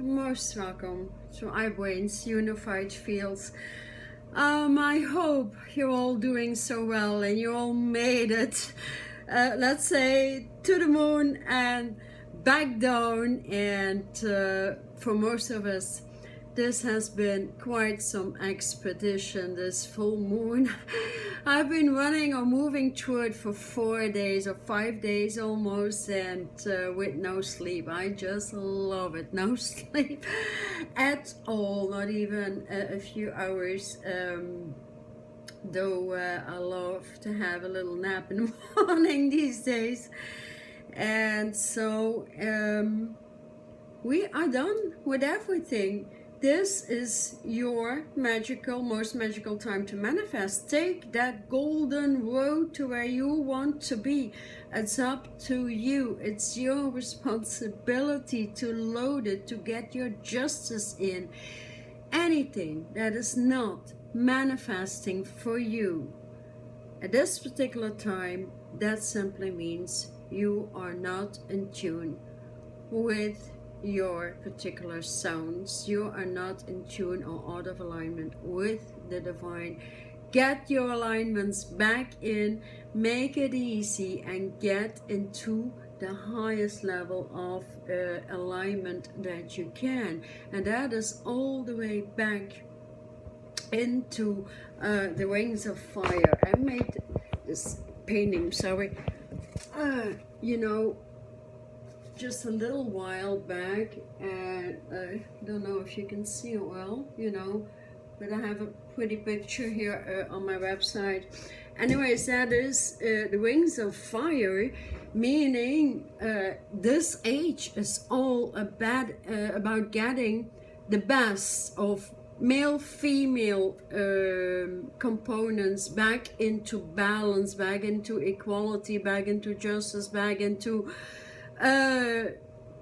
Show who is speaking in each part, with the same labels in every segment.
Speaker 1: most welcome to iBrain's Unified Fields. I hope you're all doing so well and you all made it, let's say, to the moon and back down. And for most of us, this has been quite some expedition, this full moon. I've been running or moving through it for 4 days or 5 days almost, and with no sleep. I just love it. No sleep at all, not even a few hours. Though I love to have a little nap in the morning these days. And so we are done with everything. This is your most magical time to manifest. Take that golden road to where you want to be. It's up to you. It's your responsibility to load it, to get your justice in. Anything that is not manifesting for you at this particular time, that simply means you are not in tune with your particular sounds. You are not in tune or out of alignment with the divine. Get your alignments back in, make it easy, and get into the highest level of alignment that you can. And that is all the way back into the Wings of Fire. I made this painting, sorry, you know, just a little while back, and I don't know if you can see it well, you know, but I have a pretty picture here on my website. Anyways, that is the Wings of Fire, meaning this age is all about getting the best of male, female components back into balance, back into equality, back into justice, back into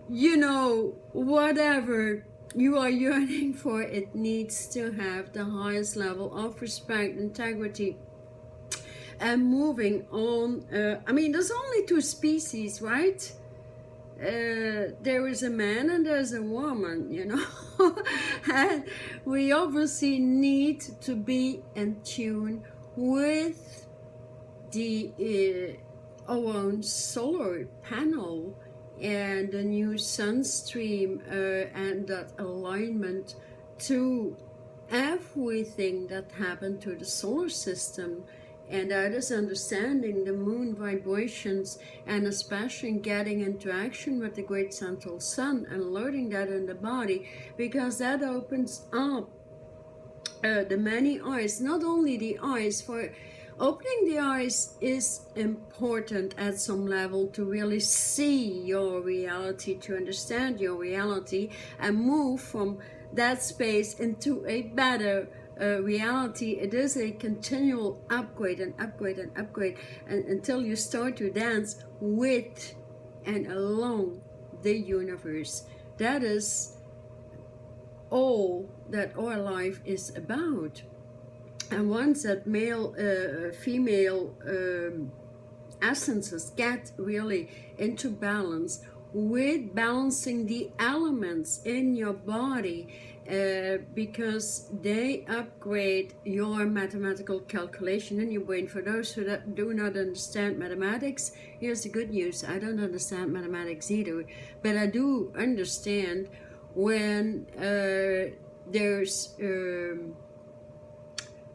Speaker 1: you know, whatever you are yearning for. It needs to have the highest level of respect, integrity, and moving on. I mean, there's only two species, right? There is a man and there's a woman, you know. And we obviously need to be in tune with our own solar panel and the new sun stream, and that alignment to everything that happened to the solar system. And that is understanding the moon vibrations, and especially getting into action with the great central sun and loading that in the body, because that opens up the many eyes. Not only the eyes, for opening the eyes is important at some level to really see your reality, to understand your reality, and move from that space into a better reality. It is a continual upgrade and upgrade and upgrade, and until you start to dance with and along the universe. That is all that our life is about. And once that male, female essences get really into balance with balancing the elements in your body, because they upgrade your mathematical calculation in your brain. For those who do not understand mathematics, here's the good news. I don't understand mathematics either, but I do understand when there's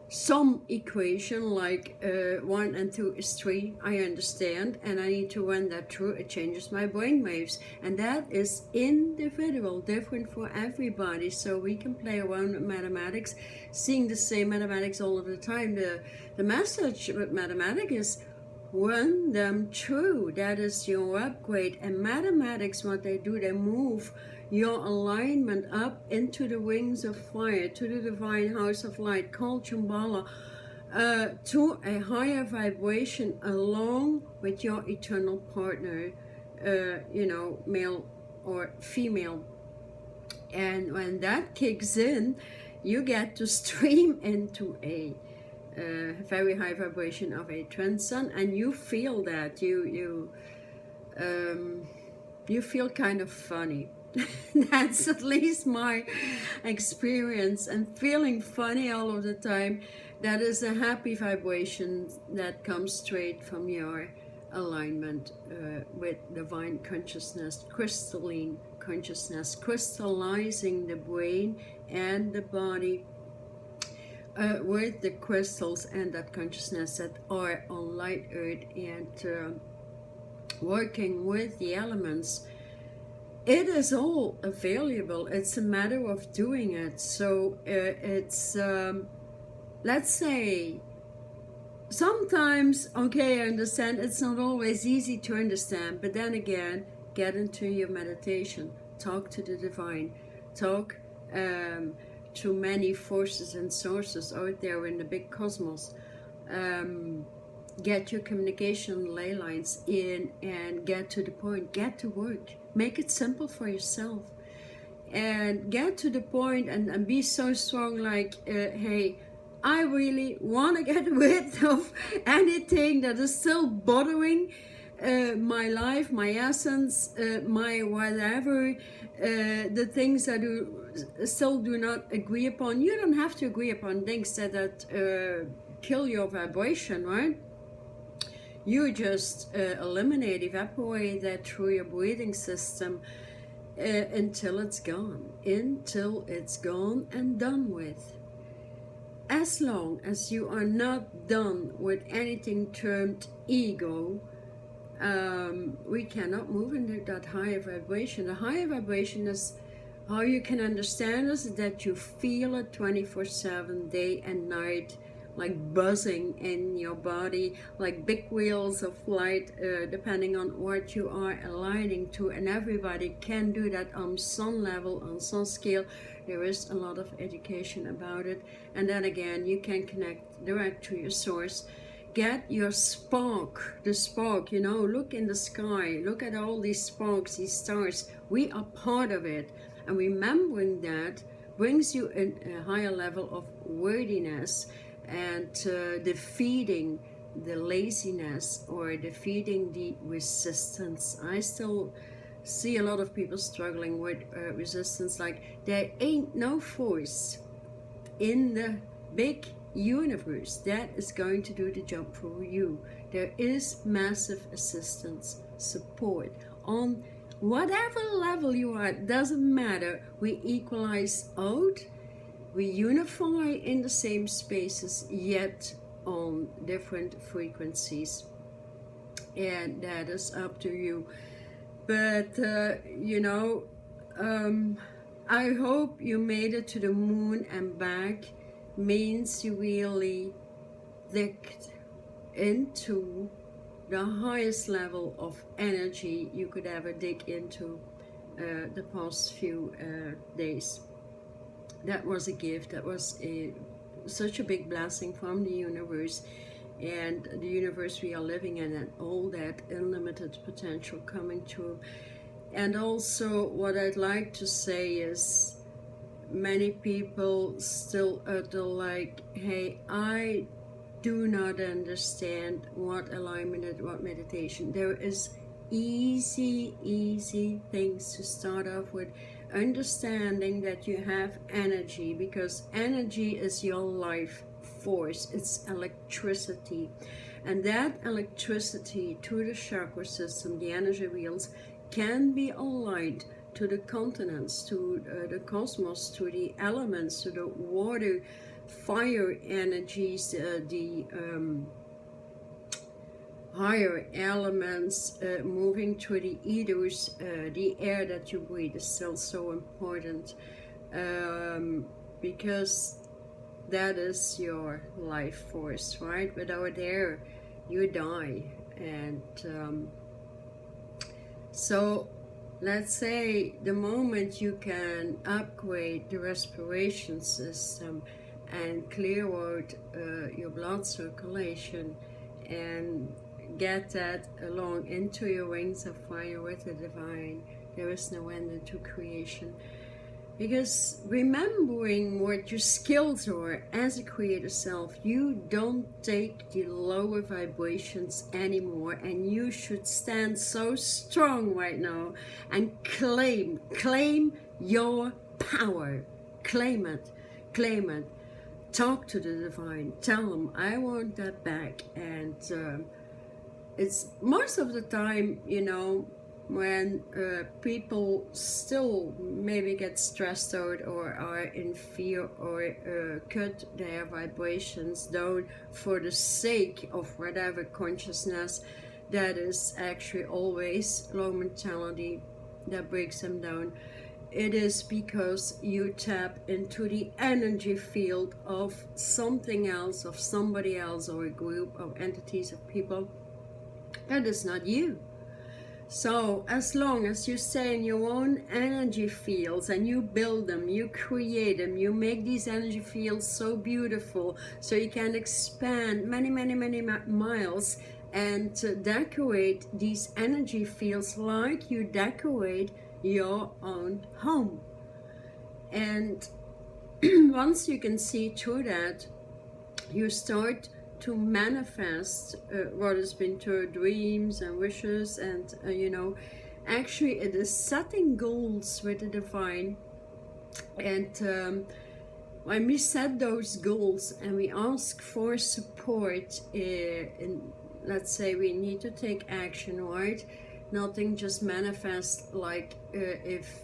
Speaker 1: some equation like 1 and 2 is 3, I understand, and I need to run that through. It changes my brain waves, and that is individual, different for everybody. So we can play around with mathematics, seeing the same mathematics all of the time. The message with mathematics is run them through. That is your upgrade. And mathematics, what they do, they move your alignment up into the Wings of Fire, to the divine house of light called SHAMBHALLA, to a higher vibration along with your eternal partner, you know, male or female. And when that kicks in, you get to stream into a very high vibration of a twin sun, and you feel that you feel kind of funny. That's at least my experience. And feeling funny all of the time, that is a happy vibration that comes straight from your alignment with divine consciousness, crystalline consciousness, crystallizing the brain and the body with the crystals and that consciousness that are on light earth, and working with the elements. It is all available. It's a matter of doing it. So it's let's say, sometimes, okay, I understand it's not always easy to understand, but then again, get into your meditation, talk to the divine, talk to many forces and sources out there in the big cosmos. Get your communication ley lines in and get to the point, get to work, make it simple for yourself, and get to the point and be so strong, like, hey, I really want to get rid of anything that is still bothering my life, my essence, my whatever, the things that still do not agree upon. You don't have to agree upon things that kill your vibration, right? You just eliminate, evaporate that through your breathing system until it's gone and done with. As long as you are not done with anything termed ego, we cannot move into that higher vibration. The higher vibration is, how you can understand is that you feel it 24/7, day and night, like buzzing in your body, like big wheels of light, depending on what you are aligning to. And everybody can do that on some level, on some scale. There is a lot of education about it. And then again, you can connect direct to your source. Get your spark, the spark, you know, look in the sky, look at all these sparks, these stars. We are part of it. And remembering that brings you in a higher level of worthiness, and defeating the laziness or defeating the resistance. I still see a lot of people struggling with resistance, like there ain't no force in the big universe that is going to do the job for you. There is massive assistance, support on whatever level you are. It doesn't matter. We equalize out. We unify in the same spaces, yet on different frequencies. And that is up to you. But, you know, I hope you made it to the moon and back. Means you really digged into the highest level of energy you could ever dig into the past few days. That was a gift. That was such a big blessing from the universe, and the universe we are living in, and all that unlimited potential coming true. And also what I'd like to say is, many people still utter like, hey, I do not understand what alignment is, what meditation. There is easy things to start off with. Understanding that you have energy, because energy is your life force. It's electricity, and that electricity to the chakra system, the energy wheels, can be aligned to the continents, to the cosmos, to the elements, to the water, fire energies, the higher elements, moving through the ethers. The air that you breathe is still so important, because that is your life force, right? Without air, you die. And so let's say the moment you can upgrade the respiration system and clear out your blood circulation and get that along into your wings of fire with the divine, there is no end to creation. Because remembering what your skills are as a creator self, you don't take the lower vibrations anymore, and you should stand so strong right now and claim your power. Claim it, claim it. Talk to the divine, tell them I want that back. And it's most of the time, you know, when people still maybe get stressed out or are in fear or cut their vibrations down for the sake of whatever consciousness, that is actually always low mentality that breaks them down. It is because you tap into the energy field of something else, of somebody else, or a group of entities of people that is not you. So as long as you stay in your own energy fields and you build them, you create them, you make these energy fields so beautiful so you can expand many miles and decorate these energy fields like you decorate your own home. And once you can see through that, you start to manifest what has been through dreams and wishes, and you know, actually it is setting goals with the divine. And when we set those goals and we ask for support, let's say we need to take action, right? Nothing just manifests like if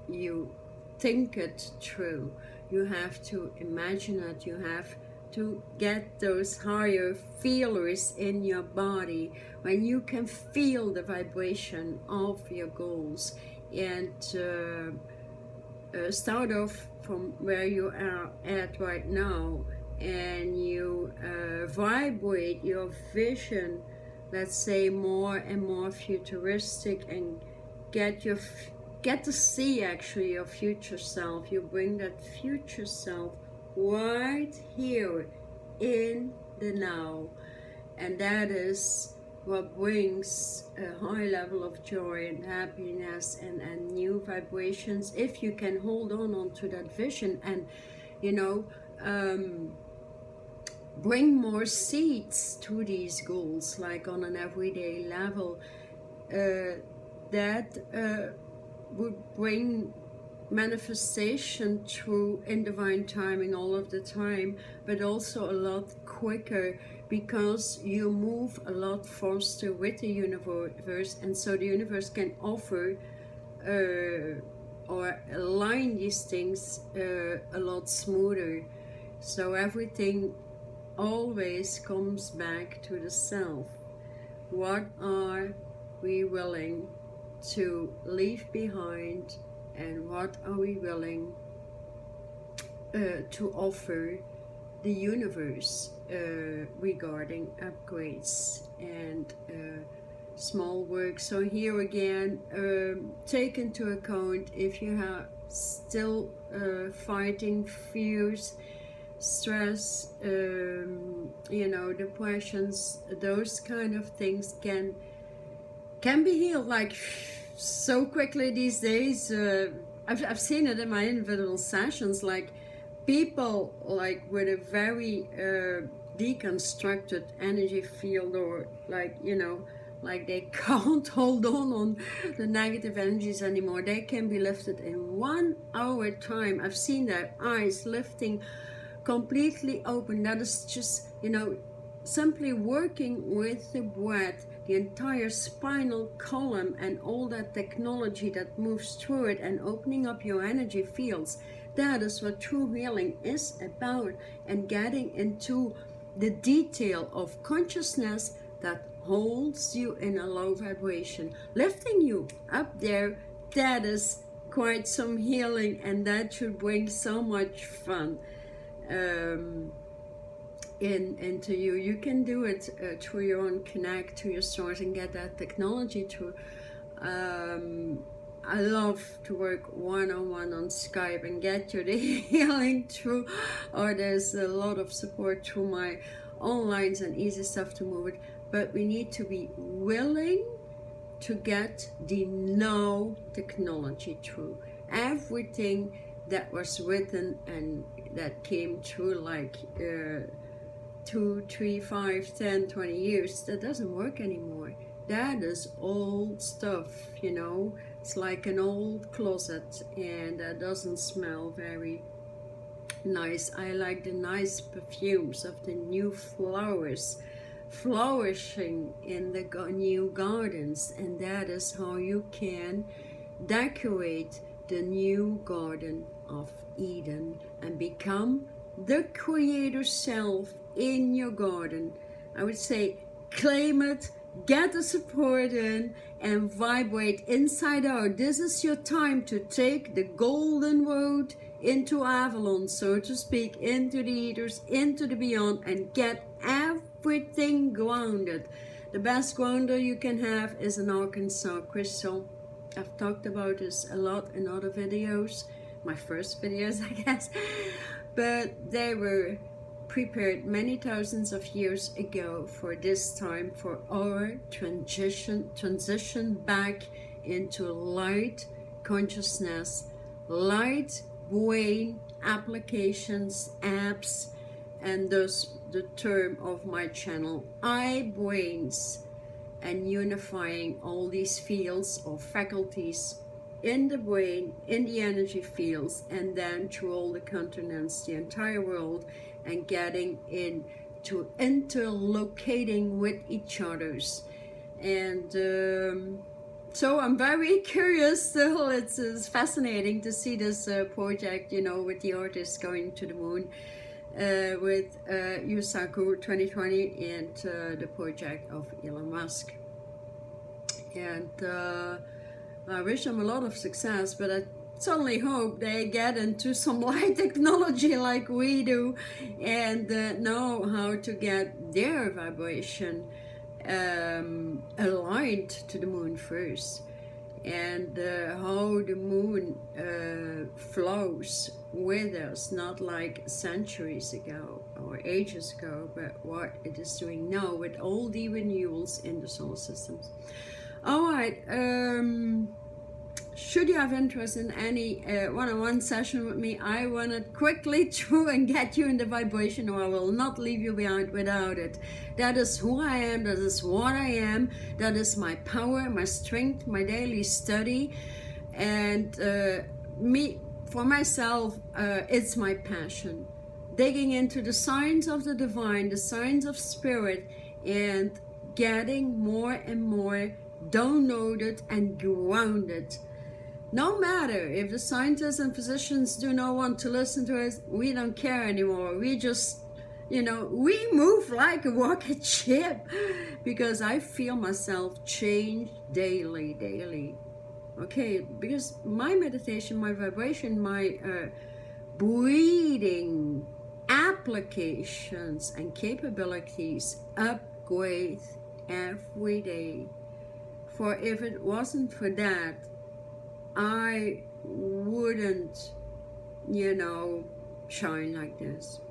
Speaker 1: you think it through. You have to imagine it, you have to get those higher feelers in your body when you can feel the vibration of your goals, and start off from where you are at right now, and you vibrate your vision, let's say, more and more futuristic, and get to see actually your future self. You bring that future self right here in the now, and that is what brings a high level of joy and happiness and new vibrations, if you can hold on to that vision and, you know, bring more seeds to these goals, like on an everyday level. That would bring manifestation through in divine timing all of the time, but also a lot quicker, because you move a lot faster with the universe, and so the universe can offer or align these things a lot smoother. So everything always comes back to the self. What are we willing to leave behind, and what are we willing to offer the universe regarding upgrades and small work. So here again, take into account if you have still fighting fears, stress, you know, depressions, those kind of things can be healed like so quickly these days. I've seen it in my individual sessions, like people like with a very deconstructed energy field, or like, you know, like they can't hold on the negative energies anymore. They can be lifted in 1 hour time. I've seen their eyes lifting completely open. That is just, you know, simply working with the breath, the entire spinal column and all that technology that moves through it, and opening up your energy fields. That is what true healing is about, and getting into the detail of consciousness that holds you in a low vibration, lifting you up there. That is quite some healing, and that should bring so much fun into you. You can do it through your own connect to your source and get that technology through. I love to work one-on-one on Skype and get you the healing through, or there's a lot of support through my onlines and easy stuff to move it. But we need to be willing to get the now technology through. Everything that was written and that came through like 2, 3, 5, 10, 20 years, that doesn't work anymore. That is old stuff, you know. It's like an old closet, and that doesn't smell very nice. I like the nice perfumes of the new flowers flourishing in the new gardens, and that is how you can decorate the new Garden of Eden and become the creator self in your garden. I would say claim it, get the support in, and vibrate inside out. This is your time to take the golden road into Avalon, so to speak, into the ethers, into the beyond, and get everything grounded. The best grounder you can have is an Arkansas crystal. I've talked about this a lot in other videos, my first videos I guess, but they were prepared many thousands of years ago for this time, for our transition back into light consciousness, light brain applications, apps, and thus the term of my channel, iBrains, and unifying all these fields or faculties in the brain, in the energy fields, and then through all the continents, the entire world, and getting into interlocating with each others. And so I'm very curious still. It's fascinating to see this project, you know, with the artists going to the moon, with Yusaku 2020 and the project of Elon Musk. And I wish them a lot of success, but I certainly hope they get into some light technology like we do, and know how to get their vibration aligned to the moon first, and how the moon flows with us, not like centuries ago or ages ago, but what it is doing now with all the renewals in the solar systems. All right, should you have interest in any one-on-one session with me, I want to quickly through and get you in the vibration, or I will not leave you behind without it. That is who I am, that is what I am, that is my power, my strength, my daily study, and for myself, it's my passion. Digging into the science of the divine, the science of spirit, and getting more and more downloaded and grounded. No matter if the scientists and physicians do not want to listen to us, we don't care anymore. We just, you know, we move like a rocket ship, because I feel myself change daily. Okay, because my meditation, my vibration, my breathing applications and capabilities upgrade every day. For if it wasn't for that, I wouldn't, you know, shine like this.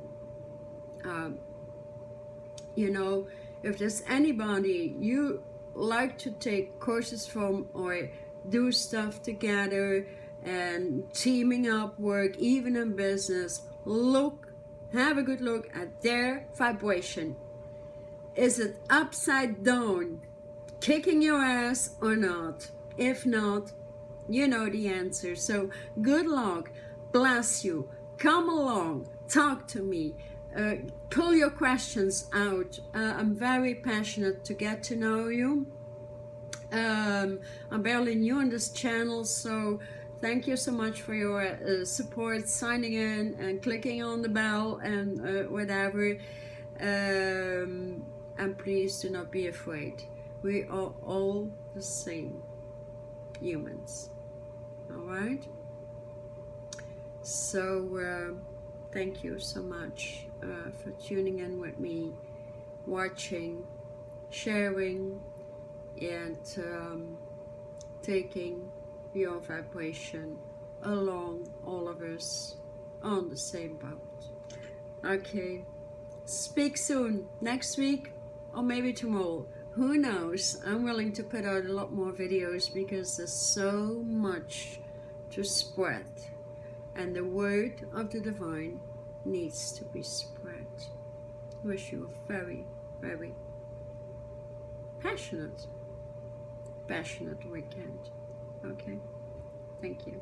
Speaker 1: You know, if there's anybody you like to take courses from or do stuff together and teaming up work, even in business, have a good look at their vibration. Is it upside down, kicking your ass or not? If not, you know the answer. So good luck, bless you, come along, talk to me, pull your questions out. I'm very passionate to get to know you. I'm barely new on this channel, so thank you so much for your support, signing in and clicking on the bell and whatever. And please do not be afraid. We are all the same humans. All right? So thank you so much for tuning in with me, watching, sharing, and taking your vibration along, all of us on the same boat. Okay, speak soon, next week or maybe tomorrow, who knows. I'm willing to put out a lot more videos because there's so much to spread. and the word of the divine needs to be spread. I wish you a very, very passionate weekend. Okay, thank you.